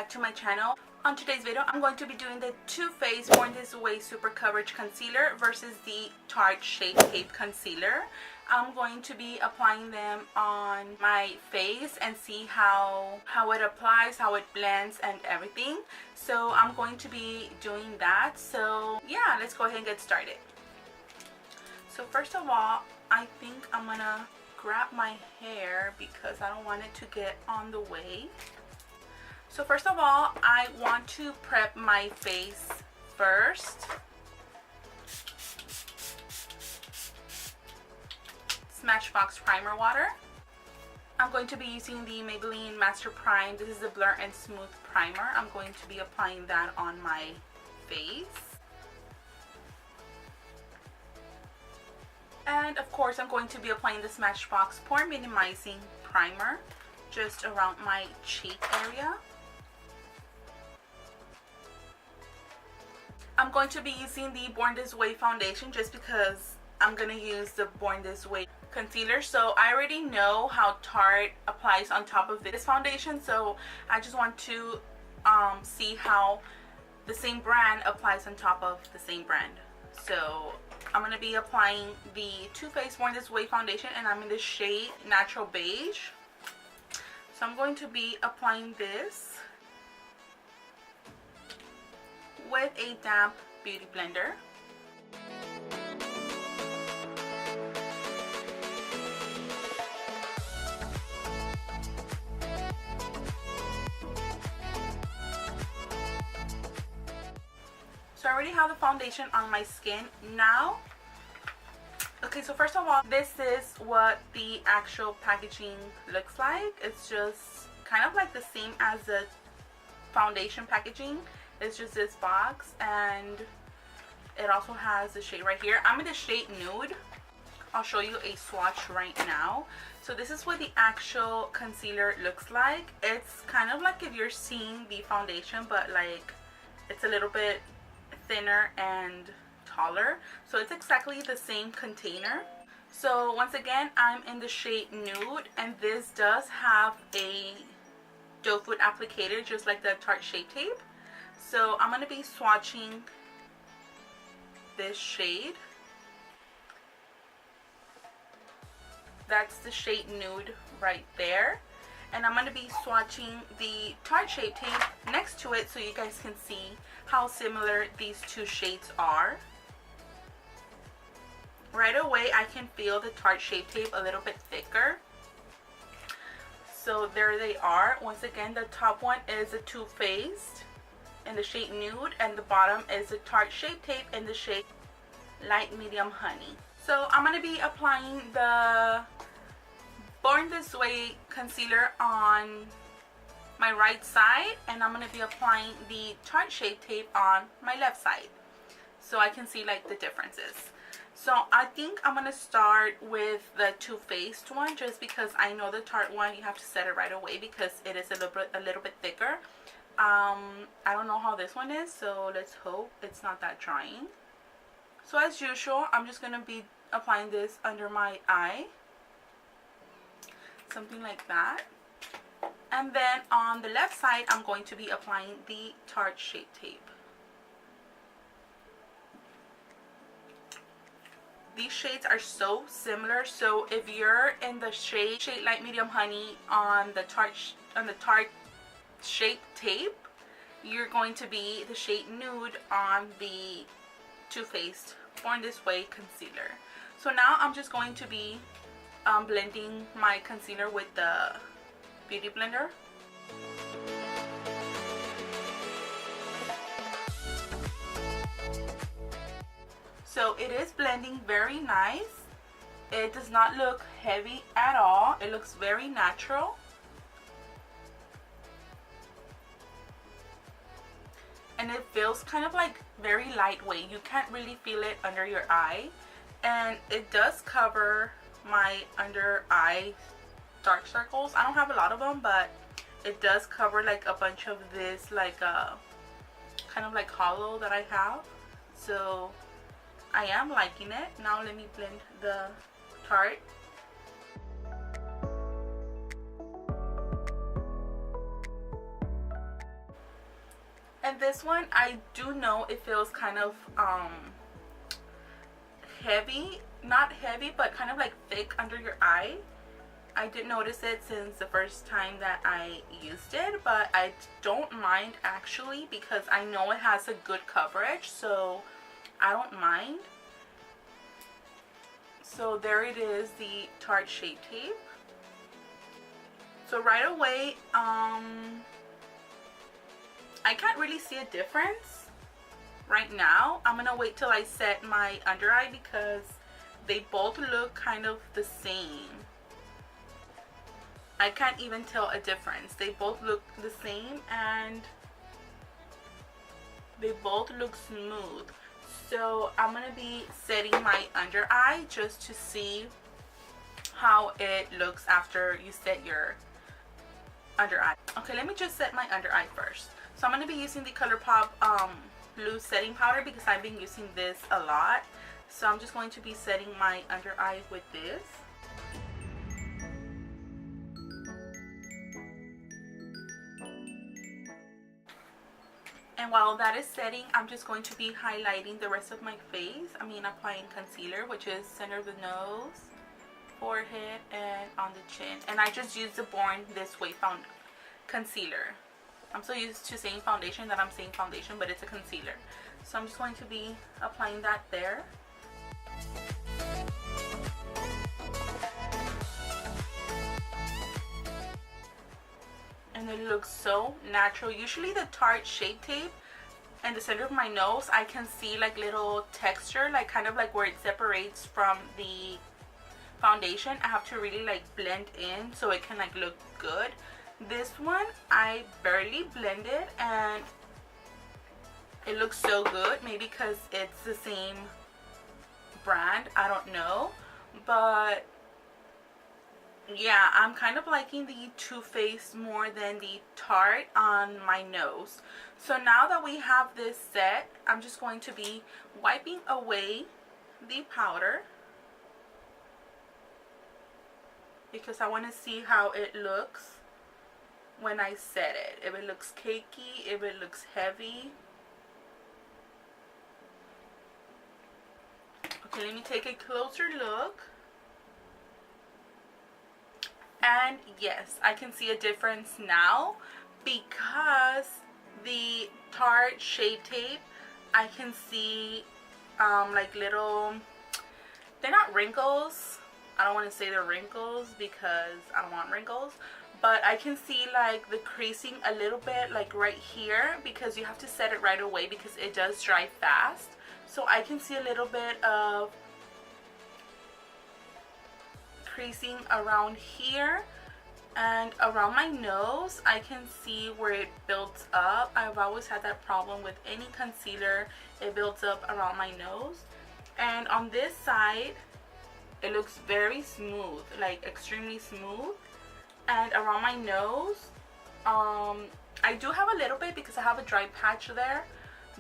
back to my channel. On today's video, I'm going to be doing the Too Faced Born This Way Super Coverage Concealer versus the Tarte Shape Tape Concealer. I'm going to be applying them on my face and see how it applies, how it blends and everything. So I'm going to be doing that. So yeah, let's go ahead and get started. So first of all, I think I'm gonna grab my hair because I don't want it to get on the way. So first of all, I want to prep my face first. Smashbox Primer Water. I'm going to be using the Maybelline Master Prime. This is the Blur and Smooth Primer. I'm going to be applying that on my face. And of course, I'm going to be applying the Smashbox Pore Minimizing Primer just around my cheek area. I'm going to be using the Born This Way foundation just because I'm going to use the Born This Way concealer. So I already know how Tarte applies on top of this foundation, so I just want to see how the same brand applies on top of the same brand. So I'm going to be applying the Too Faced Born This Way foundation, and I'm in the shade Natural Beige. So I'm going to be applying this with a damp beauty blender. So I already have the foundation on my skin now. Okay, so first of all, this is what the actual packaging looks like. It's just kind of like the same as the foundation packaging. It's just this box, and it also has the shade right here. I'm in the shade Nude. I'll show you a swatch right now. So this is what the actual concealer looks like. It's kind of like if you're seeing the foundation, but like it's a little bit thinner and taller. So it's exactly the same container. So once again, I'm in the shade Nude, and this does have a doe foot applicator just like the Tarte Shape Tape. So I'm going to be swatching this shade. That's the shade Nude right there. And I'm going to be swatching the Tarte Shape Tape next to it so you guys can see how similar these two shades are. Right away, I can feel the Tarte Shape Tape a little bit thicker. So there they are. Once again, the top one is a Too Faced in the shade Nude, and the bottom is the Tarte Shape Tape in the shade Light Medium Honey. So I'm going to be applying the Born This Way concealer on my right side, and I'm going to be applying the Tarte Shape Tape on my left side so I can see like the differences. So I think I'm going to start with the Too Faced one just because I know the Tarte one you have to set it right away because it is a little bit thicker. I don't know how this one is, so let's hope it's not that drying. So as usual, I'm just going to be applying this under my eye. Something like that. And then on the left side, I'm going to be applying the Tarte Shape Tape. These shades are so similar, so if you're in the shade Light Medium Honey on the Tarte Shape Tape, you're going to be the shade Nude on the Too Faced Born This Way concealer. So now I'm just going to be blending my concealer with the beauty blender. So it is blending very nice. It does not look heavy at all. It looks very natural. And it feels kind of like very lightweight. You can't really feel it under your eye. And it does cover my under eye dark circles. I don't have a lot of them, but it does cover like a bunch of this like kind of like hollow that I have. So I am liking it. Now let me blend the Tarte. And this one, I do know it feels kind of heavy, not heavy, but kind of like thick under your eye. I did notice it since the first time that I used it, but I don't mind actually because I know it has a good coverage, so I don't mind. So there it is, the Tarte Shape Tape. So right away, I can't really see a difference right now. I'm gonna wait till I set my under eye because they both look kind of the same. I can't even tell a difference. They both look the same and they both look smooth. So I'm gonna be setting my under eye just to see how it looks after you set your under eye. Okay, let me just set my under eye first. So I'm gonna be using the ColourPop loose setting powder because I've been using this a lot. So I'm just going to be setting my under eye with this. And while that is setting, I'm just going to be highlighting the rest of my face. I mean, applying concealer, which is center of the nose, forehead, and on the chin. And I just use the Born This Way concealer. I'm so used to saying foundation that I'm saying foundation, but it's a concealer. So I'm just going to be applying that there. And it looks so natural. Usually the Tarte Shape Tape in the center of my nose, I can see like little texture, like kind of like where it separates from the foundation. I have to really like blend in so it can like look good. This one I barely blended and it looks so good. Maybe because it's the same brand, I don't know, but yeah, I'm kind of liking the Too Faced more than the Tarte on my nose. So now that we have this set, I'm just going to be wiping away the powder because I want to see how it looks when I set it. If it looks cakey, if it looks heavy. Okay, let me take a closer look. And yes, I can see a difference now because the Tarte Shape Tape, I can see like little, they're not wrinkles. I don't want to say they're wrinkles because I don't want wrinkles, but I can see like the creasing a little bit like right here because you have to set it right away because it does dry fast. So I can see a little bit of creasing around here and around my nose. I can see where it builds up. I've always had that problem with any concealer. It builds up around my nose. And on this side, it looks very smooth, like extremely smooth. And around my nose, I do have a little bit because I have a dry patch there,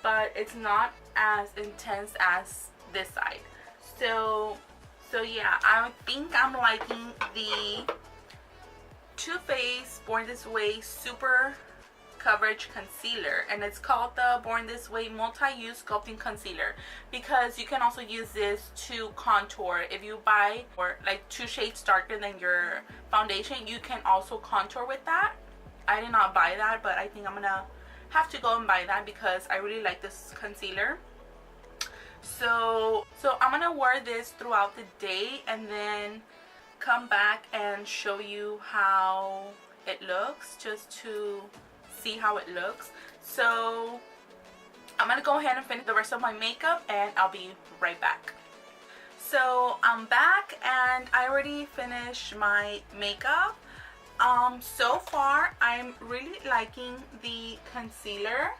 but it's not as intense as this side. So yeah, I think I'm liking the Too Faced Born This Way Super Coverage Concealer, and it's called the Born This Way Multi-Use Sculpting Concealer because you can also use this to contour. If you buy or like 2 shades darker than your foundation, you can also contour with that. I did not buy that, but I think I'm gonna have to go and buy that because I really like this concealer. So I'm gonna wear this throughout the day and then come back and show you how it looks, just to see how it looks. So I'm gonna go ahead and finish the rest of my makeup and I'll be right back. So I'm back and I already finished my makeup. So far I'm really liking the concealer.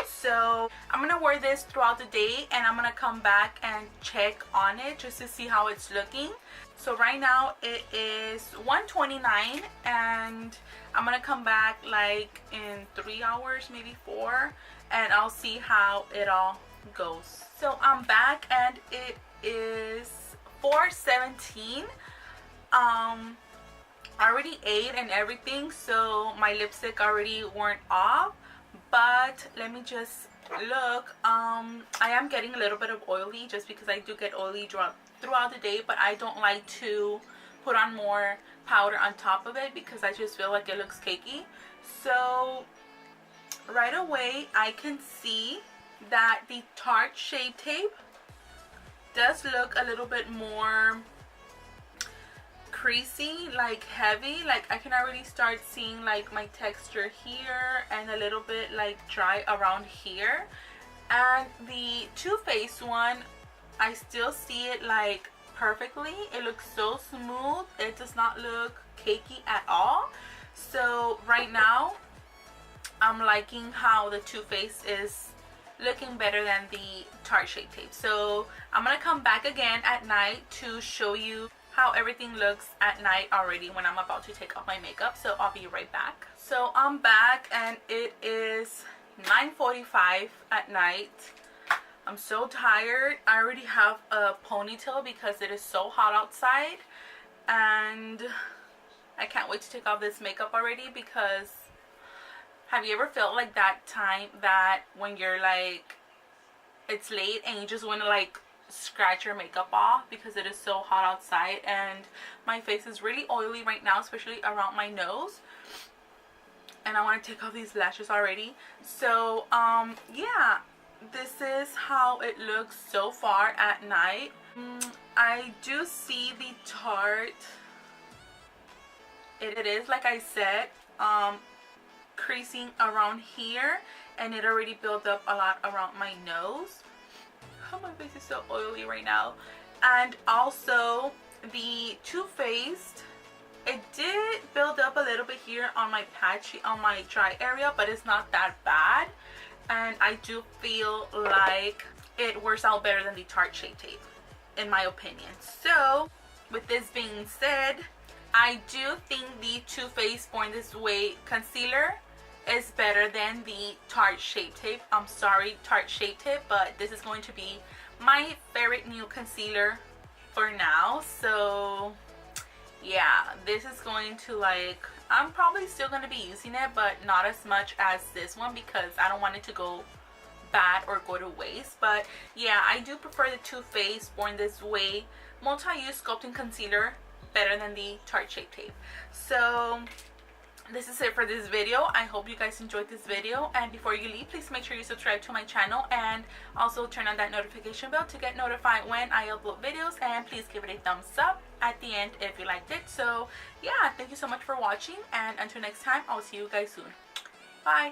So I'm gonna wear this throughout the day and I'm gonna come back and check on it just to see how it's looking. So right now it is 1:29 and I'm gonna come back like in 3 hours, maybe 4, and I'll see how it all goes. So I'm back and it is 4:17. I already ate and everything, so my lipstick already wore off. But let me just look. I am getting a little bit of oily just because I do get oily throughout the day, but I don't like to put on more powder on top of it because I just feel like it looks cakey. So right away I can see that the Tarte Shape Tape does look a little bit more creasy, like heavy. Like I can already start seeing like my texture here and a little bit like dry around here. And the Too Faced one, I still see it like perfectly. It looks so smooth. It does not look cakey at all. So right now I'm liking how the Too Faced is looking better than the Tarte Shape Tape. So I'm gonna come back again at night to show you how everything looks at night already when I'm about to take off my makeup. So I'll be right back. So I'm back and it is 9:45 at night. I'm so tired. I already have a ponytail because it is so hot outside, and I can't wait to take off this makeup already. Because have you ever felt like that time that when you're like, it's late and you just want to like scratch your makeup off because it is so hot outside? And my face is really oily right now, especially around my nose, and I want to take off these lashes already. So yeah, this is how it looks so far at night. I do see the Tarte. It is, like I said, creasing around here, and it already built up a lot around my nose. Oh, my face is so oily right now. And also the Too Faced, it did build up a little bit here on my patchy, on my dry area, but it's not that bad. And I do feel like it works out better than the Tarte Shape Tape, in my opinion. So with this being said, I do think the Too Faced Born This Way concealer is better than the Tarte Shape Tape. I'm sorry, Tarte Shape Tape, but this is going to be my favorite new concealer for now. So yeah, this is going to, like, I'm probably still going to be using it, but not as much as this one because I don't want it to go bad or go to waste. But yeah, I do prefer the Too Faced Born This Way multi-use sculpting concealer better than the Tarte Shape Tape. So this is it for this video. I hope you guys enjoyed this video, and before you leave, please make sure you subscribe to my channel and also turn on that notification bell to get notified when I upload videos, and please give it a thumbs up at the end if you liked it. So yeah, thank you so much for watching, and until next time, I'll see you guys soon. Bye.